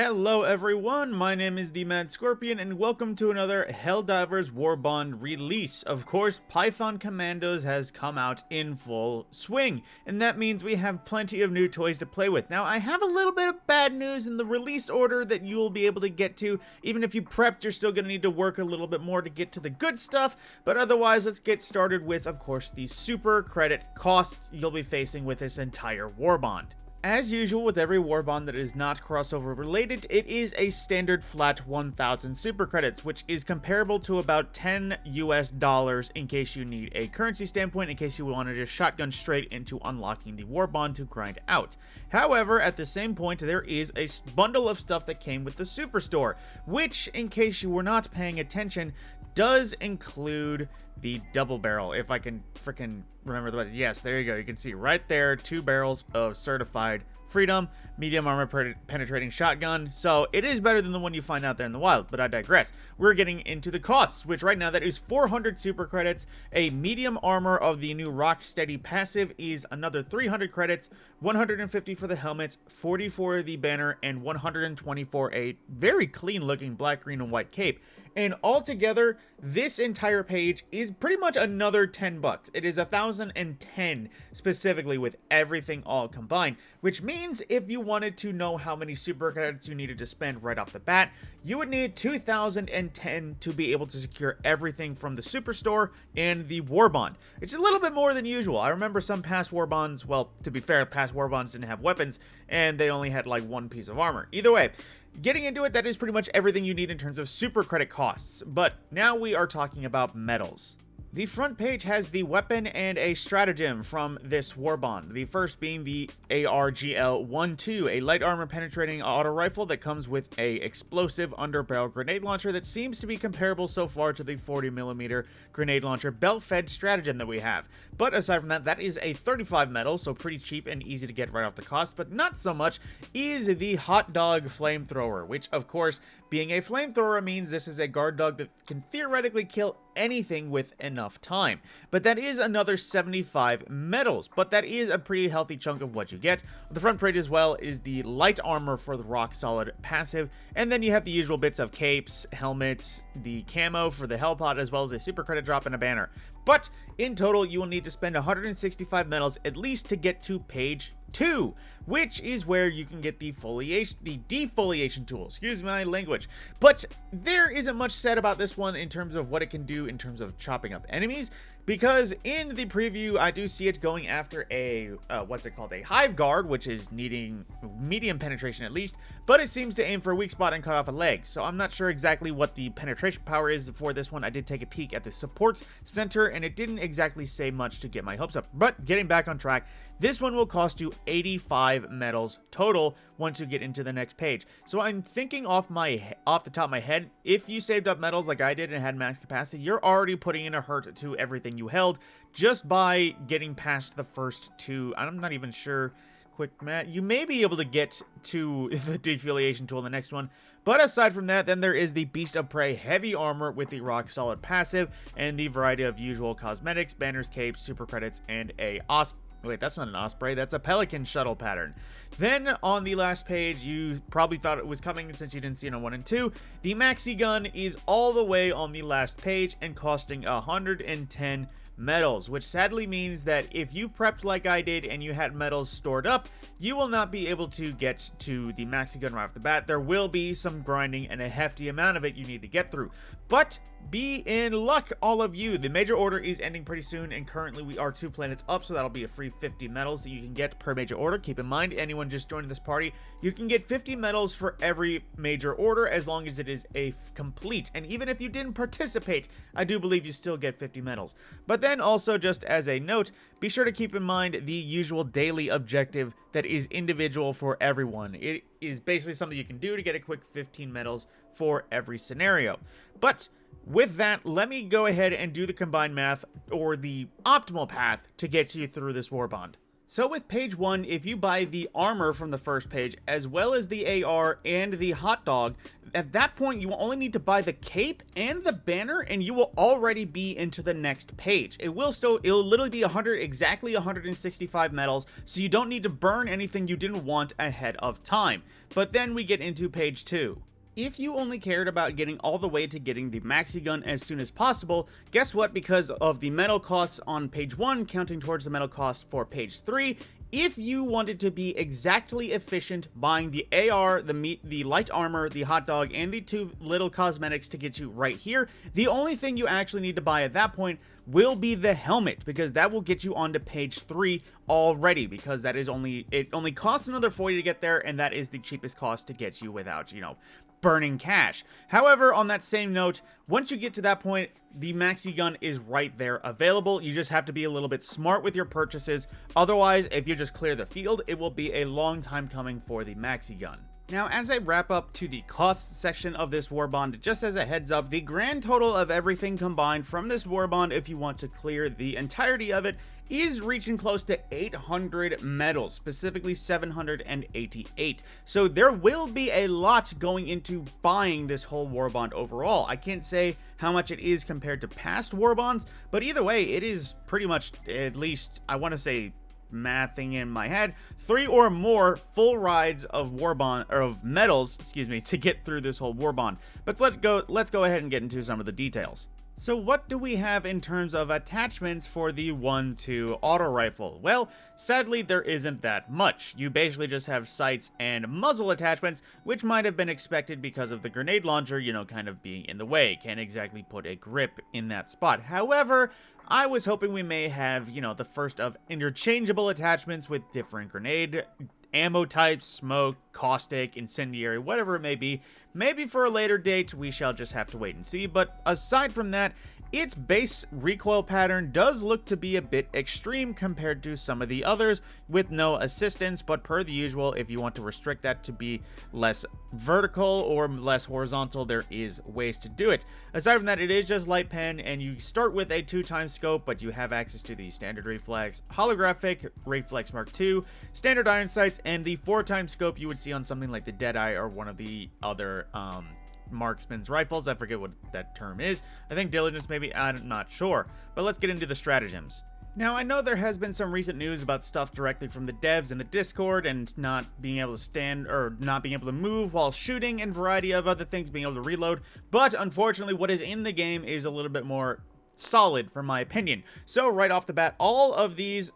Hello everyone, my name is the Mad Scorpion and welcome to another Helldivers Warbond release. Of course, Python Commandos has come out in full swing, and that means we have plenty of new toys to play with. Now, I have a little bit of bad news in the release order that you will be able to get to. Even if you prepped, you're still going to need to work a little bit more to get to the good stuff, but otherwise, let's get started with, of course, the super credit costs you'll be facing with this entire Warbond. As usual with every Warbond that is not crossover related, it is a standard flat 1000 super credits, which is comparable to about $10 US in case you need a currency standpoint, in case you want to just shotgun straight into unlocking the Warbond to grind out. However, at the same point, there is a bundle of stuff that came with the Superstore, which, in case you were not paying attention, does include the double barrel, if I can freaking remember the button. Yes, there you go. You can see right there, 2 barrels of certified freedom, medium armor penetrating shotgun. So it is better than the one you find out there in the wild, but I digress. We're getting into the costs, which right now that is 400 super credits. A medium armor of the new Rocksteady passive is another 300 credits, 150 for the helmet, 40 for the banner, and 120 for a very clean looking black, green, and white cape. And altogether, this entire page is pretty much another 10 bucks. It is 1,010 specifically with everything all combined, which means if you wanted to know how many super credits you needed to spend right off the bat, you would need 2,010 to be able to secure everything from the Superstore and the Warbond. It's a little bit more than usual. I remember some past Warbonds, well, to be fair, past Warbonds didn't have weapons, and they only had like one piece of armor. Either way, getting into it, that is pretty much everything you need in terms of super credit costs. But now we are talking about medals. The front page has the weapon and a stratagem from this Warbond. The first being the ARGL-12, a light armor penetrating auto rifle that comes with a explosive underbarrel grenade launcher that seems to be comparable so far to the 40mm grenade launcher belt-fed stratagem that we have. But aside from that, that is a 35 medal, so pretty cheap and easy to get right off the cost, but not so much is the hot dog flamethrower, which of course, being a flamethrower means this is a guard dog that can theoretically kill anything with enough time. But that is another 75 medals, but that is a pretty healthy chunk of what you get. On the front page as well is the light armor for the rock solid passive, and then you have the usual bits of capes, helmets, the camo for the hellpot, as well as a super credit drop and a banner. But in total, you will need to spend 165 medals at least to get to page 2, which is where you can get the defoliation tool. Excuse my language. But there isn't much said about this one in terms of what it can do in terms of chopping up enemies, because in the preview, I do see it going after a, what's it called? A hive guard, which is needing medium penetration at least, but it seems to aim for a weak spot and cut off a leg. So I'm not sure exactly what the penetration power is for this one. I did take a peek at the support center, and it didn't exactly say much to get my hopes up. But getting back on track, this one will cost you 85 medals total once you get into the next page. So I'm thinking off the top of my head, if you saved up medals like I did and had max capacity, you're already putting in a hurt to everything you held just by getting past the first 2. I'm not even sure. Quick math, you may be able to get to the defoliation tool in the next one, but aside from that, then there is the Beast of Prey heavy armor with the rock solid passive and the variety of usual cosmetics, banners, capes, super credits, and a wait, that's not an osprey, that's a pelican shuttle pattern. Then on the last page, you probably thought it was coming since you didn't see it on 1 and 2. The Maxigun is all the way on the last page and costing 110 medals, which sadly means that if you prepped like I did and you had medals stored up, you will not be able to get to the Maxigun right off the bat. There will be some grinding and a hefty amount of it you need to get through. But be in luck, all of you. The major order is ending pretty soon, and currently we are 2 planets up, so that'll be a free 50 medals that you can get per major order. Keep in mind, anyone just joining this party, you can get 50 medals for every major order as long as it is a complete. And even if you didn't participate, I do believe you still get 50 medals. But then also, just as a note, be sure to keep in mind the usual daily objective that is individual for everyone. It is basically something you can do to get a quick 15 medals for every scenario. But with that, let me go ahead and do the combined math, or the optimal path to get you through this Warbond. So with page 1, if you buy the armor from the first page, as well as the AR and the hot dog, at that point, you will only need to buy the cape and the banner, and you will already be into the next page. It'll literally be exactly 165 medals, so you don't need to burn anything you didn't want ahead of time. But then we get into page 2. If you only cared about getting all the way to getting the Maxigun as soon as possible, guess what? Because of the medal costs on page 1 counting towards the medal costs for page 3, if you wanted to be exactly efficient buying the AR, the light armor, the hot dog, and the 2 little cosmetics to get you right here, the only thing you actually need to buy at that point will be the helmet, because that will get you onto page 3 already, because it only costs another 40 to get there, and that is the cheapest cost to get you without, burning cash. However, on that same note, once you get to that point, the Maxigun is right there available. You just have to be a little bit smart with your purchases. Otherwise, if you just clear the field, it will be a long time coming for the Maxigun. Now, as I wrap up to the cost section of this Warbond, just as a heads up, the grand total of everything combined from this Warbond, if you want to clear the entirety of it, is reaching close to 800 medals, specifically 788. So there will be a lot going into buying this whole Warbond overall. I can't say how much it is compared to past Warbonds, but either way, it is pretty much, at least, I want to say, mathing in my head, 3 or more full rides of medals, to get through this whole Warbond. But let's go ahead and get into some of the details. So what do we have in terms of attachments for the 1-2 auto rifle? Well, sadly there isn't that much. You basically just have sights and muzzle attachments, which might have been expected because of the grenade launcher, kind of being in the way. Can't exactly put a grip in that spot. However, I was hoping we may have, the first of interchangeable attachments with different grenade ammo types, smoke, caustic, incendiary, whatever it may be. Maybe for a later date, we shall just have to wait and see. But aside from that, its base recoil pattern does look to be a bit extreme compared to some of the others with no assistance, but per the usual, if you want to restrict that to be less vertical or less horizontal, there is ways to do it. Aside from that, it is just light pen, and you start with a 2x scope, but you have access to the standard reflex, holographic, reflex mark II, standard iron sights, and the 4x scope you would see on something like the Deadeye or one of the other marksman's rifles. I forget what that term is. I think diligence maybe, I'm not sure. But let's get into the stratagems. Now, I know there has been some recent news about stuff directly from the devs in the Discord and not being able to stand or not being able to move while shooting and variety of other things, being able to reload. But unfortunately, what is in the game is a little bit more solid for my opinion. So right off the bat, all of these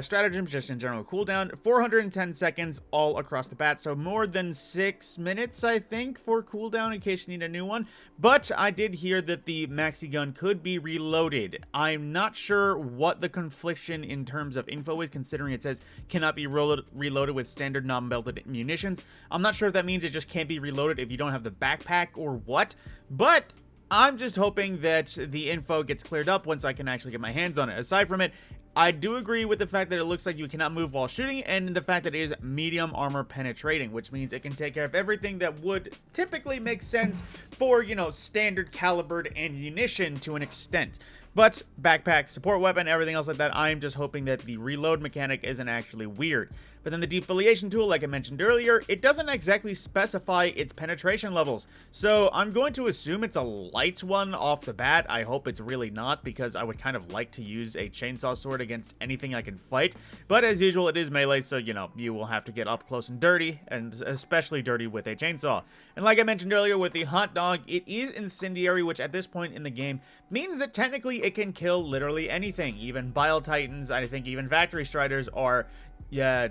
stratagems, just in general cooldown, 410 seconds all across the bat, so more than 6 minutes I think for cooldown in case you need a new one. But I did hear that the Maxigun could be reloaded. I'm not sure what the confliction in terms of info is, considering it says cannot be reloaded with standard non-belted munitions. I'm not sure if that means it just can't be reloaded if you don't have the backpack or what, but I'm just hoping that the info gets cleared up once I can actually get my hands on it. Aside from it, I do agree with the fact that it looks like you cannot move while shooting, and the fact that it is medium armor penetrating, which means it can take care of everything that would typically make sense for, standard calibered ammunition to an extent. But backpack, support weapon, everything else like that, I'm just hoping that the reload mechanic isn't actually weird. But then the defoliation tool, like I mentioned earlier, it doesn't exactly specify its penetration levels. So I'm going to assume it's a light one off the bat. I hope it's really not, because I would kind of like to use a chainsaw sword against anything I can fight. But as usual, it is melee, so, you will have to get up close and dirty, and especially dirty with a chainsaw. And like I mentioned earlier, with the hot dog, it is incendiary, which at this point in the game means that technically it can kill literally anything. Even Bile Titans, I think even Factory Striders are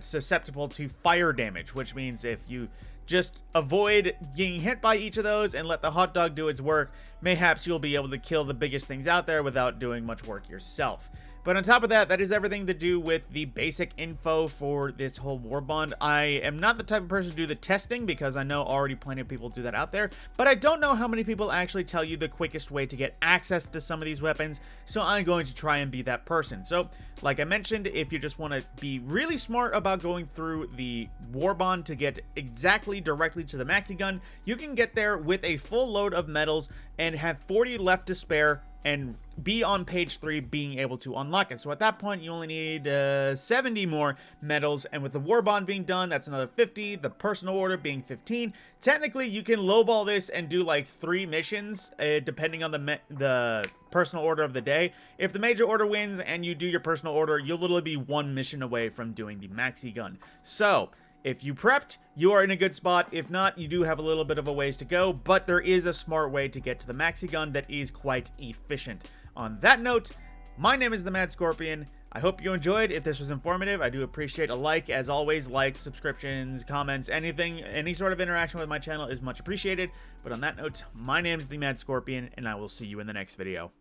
susceptible to fire damage, which means if you just avoid getting hit by each of those and let the hot dog do its work, mayhaps you'll be able to kill the biggest things out there without doing much work yourself. But on top of that, that is everything to do with the basic info for this whole Warbond. I am not the type of person to do the testing, because I know already plenty of people do that out there, but I don't know how many people actually tell you the quickest way to get access to some of these weapons, so I'm going to try and be that person. So, like I mentioned, if you just want to be really smart about going through the Warbond to get exactly directly to the Maxigun, you can get there with a full load of medals and have 40 left to spare and be on page 3 being able to unlock it. So at that point, you only need 70 more medals, and with the Warbond being done, that's another 50, the personal order being 15. Technically, you can lowball this and do like 3 missions, depending on the personal order of the day. If the major order wins and you do your personal order, you'll literally be 1 mission away from doing the Maxigun. So if you prepped, you are in a good spot. If not, you do have a little bit of a ways to go, but there is a smart way to get to the Maxigun that is quite efficient. On that note, my name is the Mad Scorpion. I hope you enjoyed. If this was informative, I do appreciate a like. As always, likes, subscriptions, comments, anything, any sort of interaction with my channel is much appreciated. But on that note, my name is the Mad Scorpion, and I will see you in the next video.